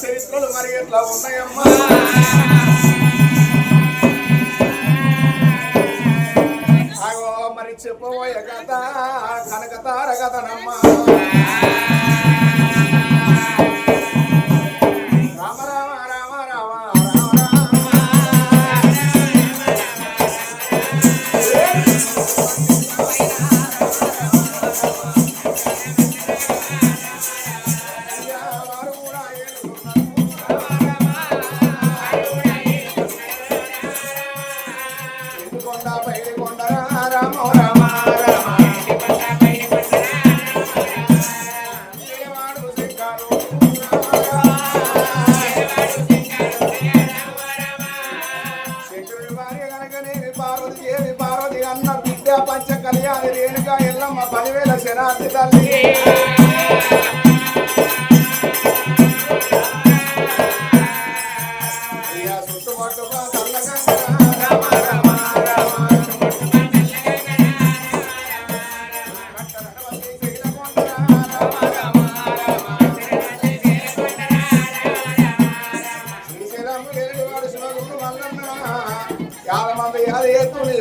చరిత్రలు మరి ఎట్లా ఉన్నాయమ్మా అగో మరి చెప్పబోయే కథ కనకతార కథనమ్మా రామ రామ రామ రామ పార్వతి అన్న బిడ్డ పంచ కళ్యాణి రేణుక ఎల్లమ్మ 10,000 శరార్థి తల్లి చుట్టుపట్టుగా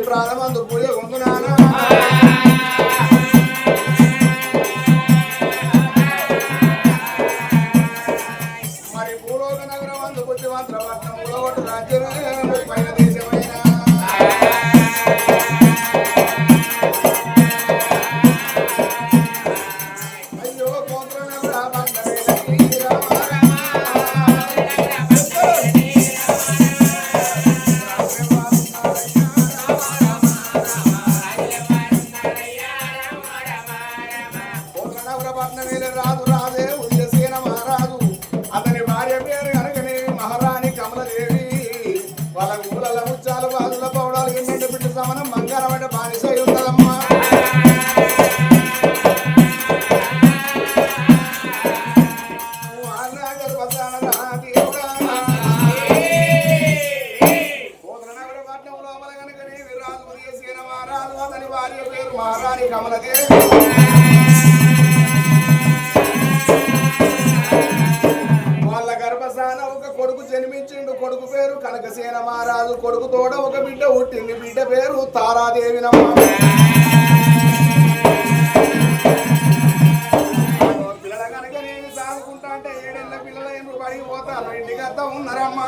ప్రాణమందు పూజ పొందునానా మరి భూలోక నగరం అందు పుట్టి మాత్రం పట్టణంలో రాజ్యమే పైన దేశమైన అయ్యో కోత్ర రాదు రాదే ఉదయసేన మహారాజు అతని భార్య పేరు కనుకనే మహారాణి కమలదేవి వాళ్ళ ఊళ్ళ ముచ్చాలు బాధుల పౌడాలు ఎన్నెండు బిడ్డ సమనం బంగారమైన బానిస ఉంటదమ్మా పట్నం లోపల కనుకనే విరాజు ఉదయసేన మహారాజు అతని భార్య పేరు మహారాణి కమలదేవి ఒక కొడుకు జన్మించిండు కొడుకు పేరు కనకసేన మహారాజు కొడుకు తోడ ఒక బిడ్డ పుట్టింది బిడ్డ పేరు తారాదేవినమ్మ పిల్లల కనుక నేను సాదుకుంటా అంటే 7 ఏళ్ల పిల్లలైన పడికి పోతాను ఇంటికి అంతా ఉన్నారమ్మా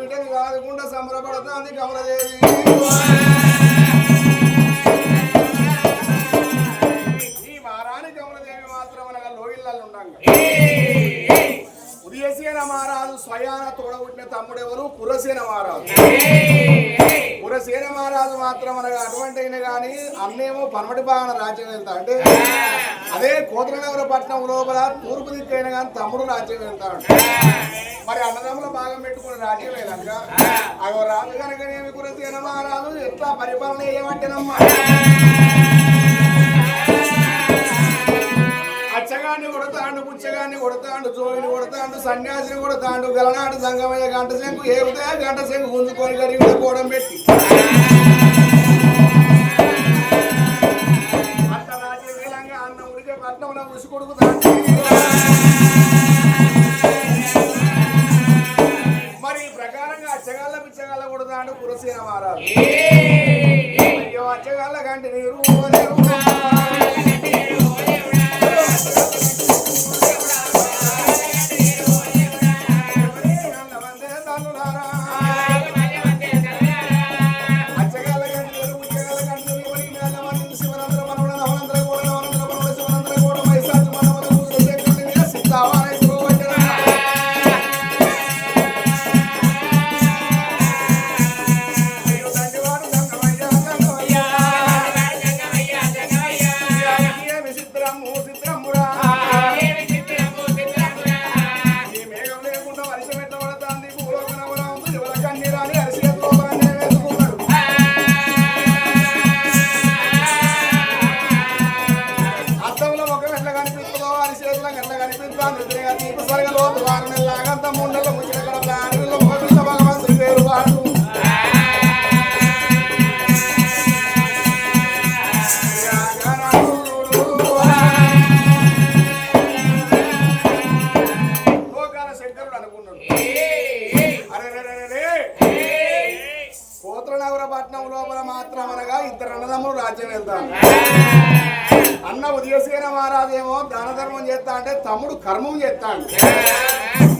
బిడ్డని కాదుకుండా సంబరపడుతుంది కమలదేవి ఉదయసేన మహారాజు స్వయాన తోడబుట్టిన తమ్ముడెవరు పురసేన మహారాజు పురసేన మహారాజు మాత్రం అనగా అటువంటి అయినా కానీ అన్నేమో పనమటి బాగా రాజ్యం వెళ్తా అంటే అదే కోతనగర పట్నం లోపల తూర్పు దిక్కైనా కానీ తమ్ముడు రాజ్యం వెళ్తాడు మరి అన్నదమ్ముల భాగం పెట్టుకుని రాజ్యం వెళ్ళాక అగో రాజు కనుకనేమి పురసేన మహారాజు ఎట్లా పరిపాలన చేయమంటేనమ్మా అచ్చగాన్ని కొడతాండు పుచ్చగాన్ని కొడతాండు జోయిని కొడతాండు సన్యాసిని కొడతాండు గలనాడు సంగమయ్య గంట శంకు ఏగుతా గంట శంకు గుంజుకొని గరిగిన కోడం పెట్టి అంత రాజ్యవేలంగా అన్న ఉడికే పట్నంలో ఉసి కొడుకుతాడు మరి ఈ ప్రకారంగా అచ్చగాళ్ళ పిచ్చగాళ్ళ కొడతాండు పురసేన మహారాజు అయ్యో అచ్చగాళ్ళ కంటి నీరు Yeah. పట్నం లోపల మాత్రం అనగా ఇద్దరు అన్నదమ్ములు రాజ్యం వెళ్తారు. అన్న ఉదయసేన మహారాజేమో దాన ధర్మం చేస్తా అంటే తమ్ముడు కర్మం చేస్తాడు.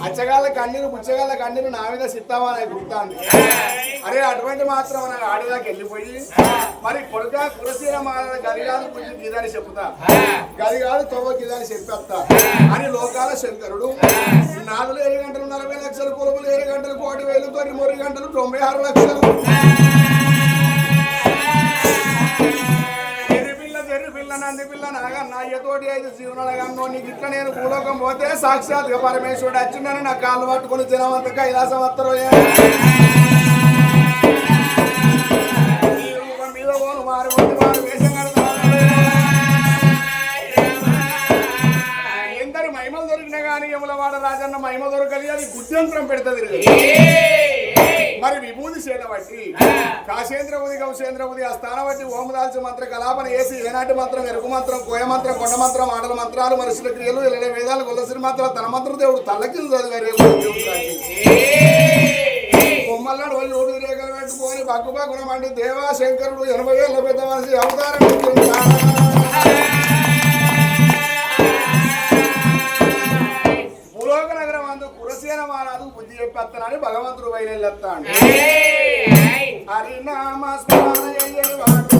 అచ్చగాళ్ళ కన్నీరు బుచ్చగాళ్ళ కన్నీరు నా మీద సిత్తామని గుర్తాంది. అరే అటువంటి మాత్రం అనగా ఆడదాకా వెళ్ళిపోయి మరి కొడుక కురసేన మహారాజు గది కాదు పుట్టి గీదని చెప్తా, గది కాదు తొవ్వ గీదని చెప్పేస్తా అని లోకాల శంకరుడు 4 గంటలు 40 లక్షలు కొలుపులు 7 గంటలు 1,000,000 3 గంటలు 96 లక్షలు నంది పిల్ల నాగన్న అయ్యతోటి 5 జీవనాలగన్నో నీకు ఇట్లా నేను భూలోకం పోతే సాక్షాత్గా పరమేశ్వరుడు వచ్చిందని నా కాళ్ళు పట్టుకుని జనవంత కైలాసం వస్తారు మీద పోను వారు వేషం కడతారు. ఎందరు మహిమలు దొరికినా కానీ యములవాడ రాజన్న మహిమ దొరకలి అది గుడ్యంత్రం పెడుతుంది. మరి విభూతి చేత బట్టి కాశేంద్ర ఉది గౌసేంద్ర ఉది ఆ స్థానం బట్టి ఓమదాల్చి మంత్ర కలాపన వేసి ఏనాటి మంత్రం ఎరుకు మంత్రం కోయ మంత్రం కొండ మంత్రం ఆటల మంత్రాలు మనుషుల క్రియలు ఇళ్ళ వేదాలు గొల్లసిరి మంత్రాలు తన మంత్రం దేవుడు తల్లకింది చదివారు. బొమ్మల్లాడు వాళ్ళు ఓడి రేఖలు పెట్టుకొని బగ్గుబాగుణం అంటే దేవా శంకరుడు 80 ఏళ్ళ పెద్ద మనిషి అవతారం భూలోక నగరం అందు కురసేన మహారాజు బుద్ధి చెప్పేస్తానని భగవంతుడు బయలుదేరుతాడు. హరినామ స్మరణ వాడు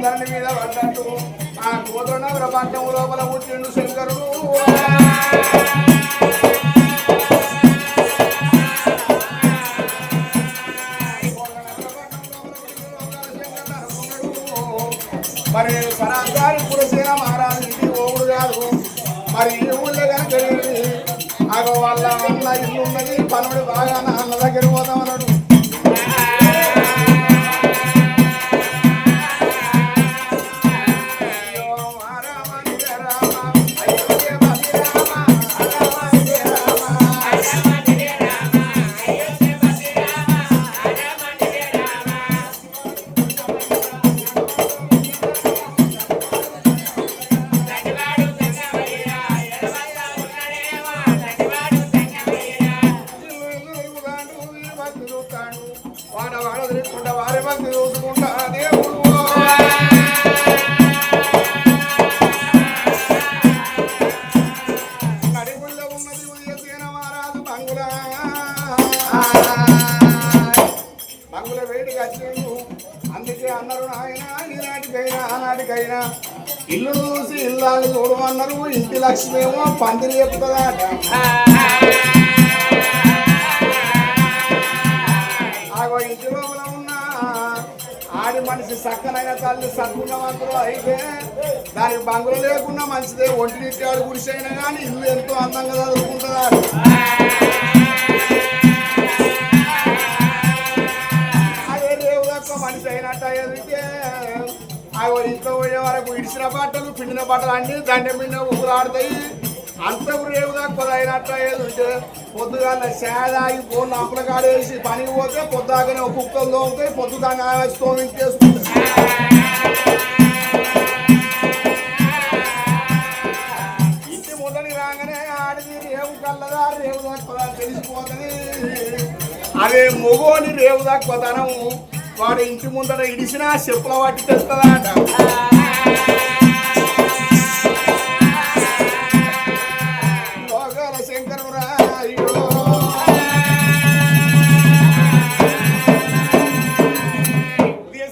దాని మీద పడ్డట్టు ఆ కోదనగర పట్టణం లోపల పుట్టిండు శంకరుడు. మరి సరాగారి కురసేన మహారాజు ఇంటికి ఓగుడు కాదు. మరి ఈ ఊళ్ళో కనుక అగో వాళ్ళ అన్న ఇల్లు ఉన్నది పనుడు బాగా అన్న దగ్గర పోతామన్నాడు. రామ ఇంటికి వచ్చిండు. అందుకే అన్నారు నాయన ఈనాటికైనా ఆనాటికైనా ఇల్లు చూసి ఇల్లాలు చూడమన్నారు. ఇంటి లక్ష్మి ఏమో పందిరి చెప్తుందట. ఆగో ఇంటి లోపల ఉన్న ఆడి మనిషి చక్కనైన తల్లి సద్గుణవంతులు అయితే దానికి బంగులు లేకుండా మంచిదే. ఒంటినిట్టాడు గుడిసైనా కానీ ఇల్లు ఎంతో అందంగా చదువుకుంటుందా. అదే రేవుదక్క మనిషి అయినట్టు ఎదిగితే అవి ఇంట్లో పోయే వరకు ఇడిచిన బట్టలు పిండిన బట్టలు అన్నీ దండ పిండి ఊరాడుతాయి. అంతకు రేవుదక్క అయినట్టు ఎదుగుతే పొద్దుగాల సేదాగి ఫోన్ అప్పుల కాడేసి పనికి పోతే పొద్దుగానే ఒక కుక్కలు తోముతాయి. పొద్దుగానే తోమించేసుకుంటాయి. ఇంటి మొదటి రాగానే ఆడిది రేవు కల్లదా రేవు దక్కదా తెలిసిపోతుంది. అదే మొగోని రేవు దక్కదనం వాడు ఇంటి ముందర ఇడిసినా చెప్పుల వాటి తెస్తుందట. లోకాల శంకరురా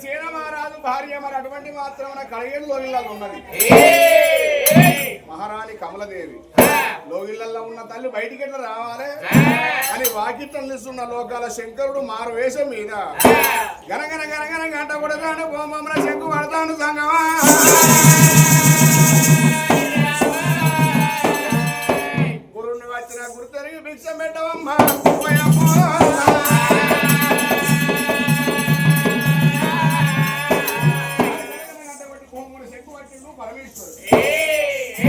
సేన మహారాజు భార్య మరి అటువంటి మాత్రం కళగేడు లోగిళ్ళలో ఉన్నది. మహారాణి కమలదేవి లోగిళ్ళల్లో ఉన్న తల్లి బయటికి ఎట్లా రావాలి అని వాకిట్లిస్తున్న లోకాల శంకరుడు మారు వేషం మీద గనగన గనగన గంట కొడతాను గోమమ్మ శంకు పడతాను సంగమా. గురుని వచ్చిన గురుతరికి భిక్ష పెట్టవమ్మా. శంకు పట్టిండు పరమేశ్వరుడు.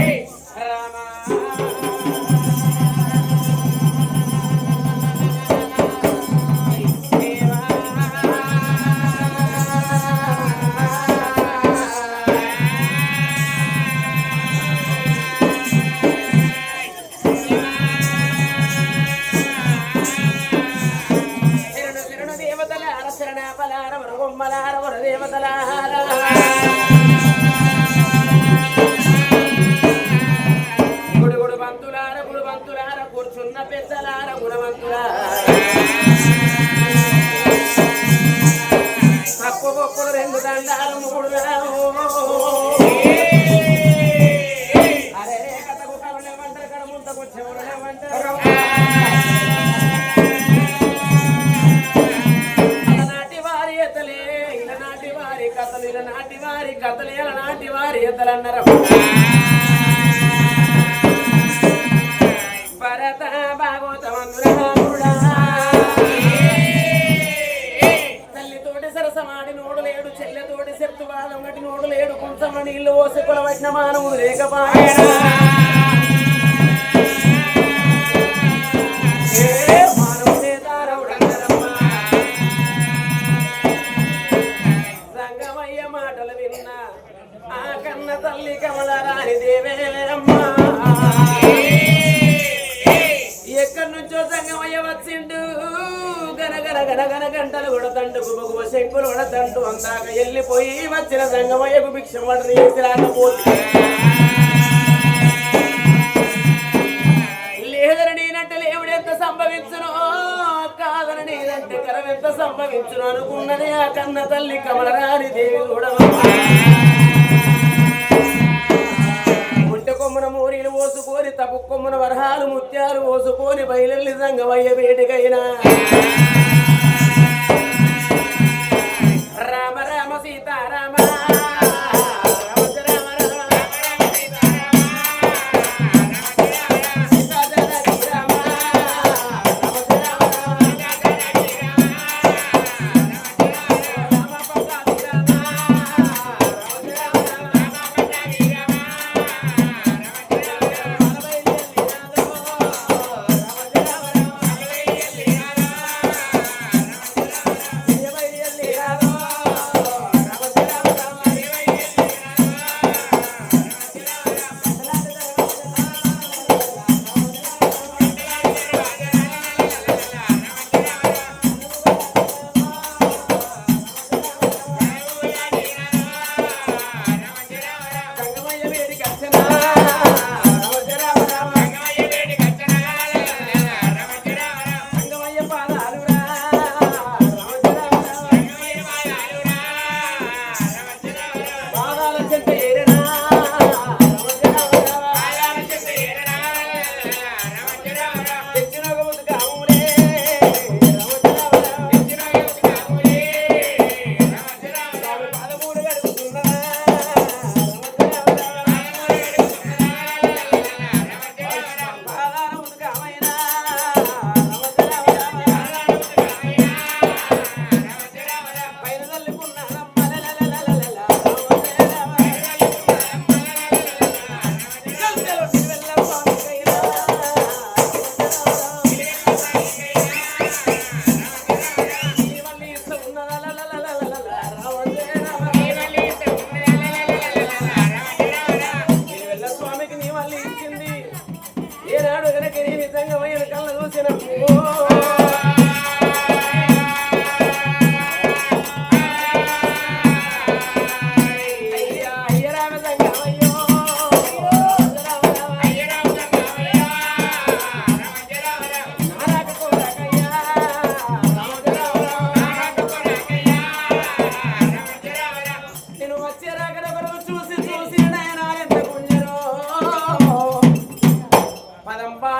కూర్చున్న పెద్దలార గుణవంతులారా తక్కువ గొప్పలు రెండు దండాలు మూడు అరే కథకు కవలేమంటారు కడ ముంతకు చెవులేమంటారు. అలనాటి వారి ఎతలే ఇలనాటి వారి కథలు ఇలనాటి వారి కథలు ఇలనాటి వారి ఎతలు అన్నారు. భరత భాగవతమందురా తల్లితోటి సరసమాడి నోడు లేడు చెల్లెతోటి శత్రువాదం గట్టి నోడు లేడు కొంచెం నీళ్లు పోసి కొలవచ్చిన మానవుడు లేకపాయన మానవుడే తారవుడందరమ్మా. సంగమయ్య మాటలు విన్న ఆ కన్న తల్లి కమలరాని దేవే అమ్మా. ఎక్కడి నుంచో సంగమయ్య వచ్చిండు గనగన గనగన గంటలు కొడతండు గుబగుబ శంకులు కొడతండు. అందాక వెళ్ళిపోయి వచ్చిన సంగమయ్యకు భిక్ష పడని చేసి రాకపోతే లేదని నేనంటే లేవుడెంత సంభవించును కాదని నేనంటే కరవెంత సంభవించును అనుకున్నది ఆ కన్న తల్లి కమలరాని దేవి కూడా. కొమ్మున మూరీలు పోసుకొని తప్పు కొమ్మున వరహాలు ముత్యాలు పోసుకొని బయలు సంగమయ్య వేటికైనా రామ రామ సీతారామ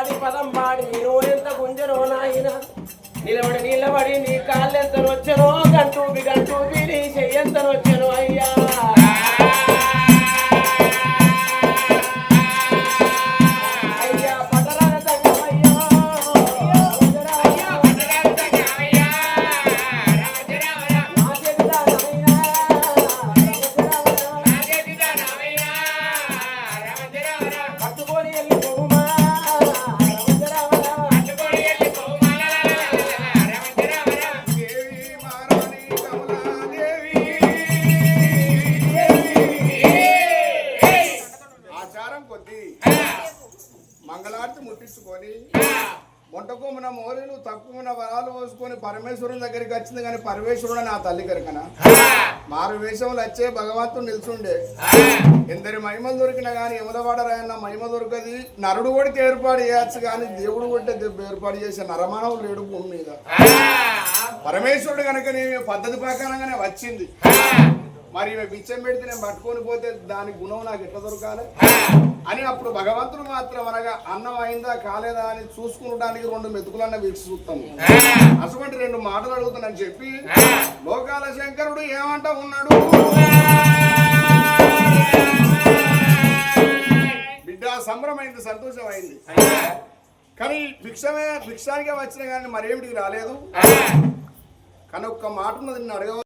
పాడి పదం పాడి నోరెంత గుంజనో నాయన నిలబడి నిలబడి నీ కాళ్ళెంత వచ్చనో గంటూ నీ చెయ్యంత వచ్చనో అయ్యా మంగళార్తి ముట్టించుకొని మొట్టకొమ్మున మోరీలు తక్కువ వరాలు పోసుకొని పరమేశ్వరుని దగ్గరికి వచ్చింది కానీ పరమేశ్వరుడు నా తల్లి కనుకన మారు వేషంలో వచ్చే భగవంతుడు నిల్చుండే ఎందరి మహిమలు దొరికినా కానీ యములవాడ రాయన్న మహిమ దొరకది నరుడు కొడితే ఏర్పాటు చేయొచ్చు కానీ దేవుడు కొట్టే ఏర్పాటు చేసే నరమానవులు లేడు భూమి మీద పరమేశ్వరుడు కనుక నేను పద్ధతి ప్రకారంగానే వచ్చింది మరి బిచ్చం పెడితే నేను పట్టుకొని పోతే దాని గుణం నాకు ఎట్లా దొరకాలి అని అప్పుడు భగవంతుడు మాత్రం అనగా అన్నం అయిందా కాలేదా అని చూసుకునడానికి 2 మెతుకులన్న వీక్ష చూస్తాము అటువంటి 2 మాటలు అడుగుతానని చెప్పి లోకాల శంకరుడు ఏమంటా ఉన్నాడు బిడ్డ సంబరమైంది సంతోషమైంది కానీ భిక్షానికే వచ్చిన కానీ మరేమిటికి రాలేదు కానీ ఒక్క మాట ఉన్నది నిన్ను అడగ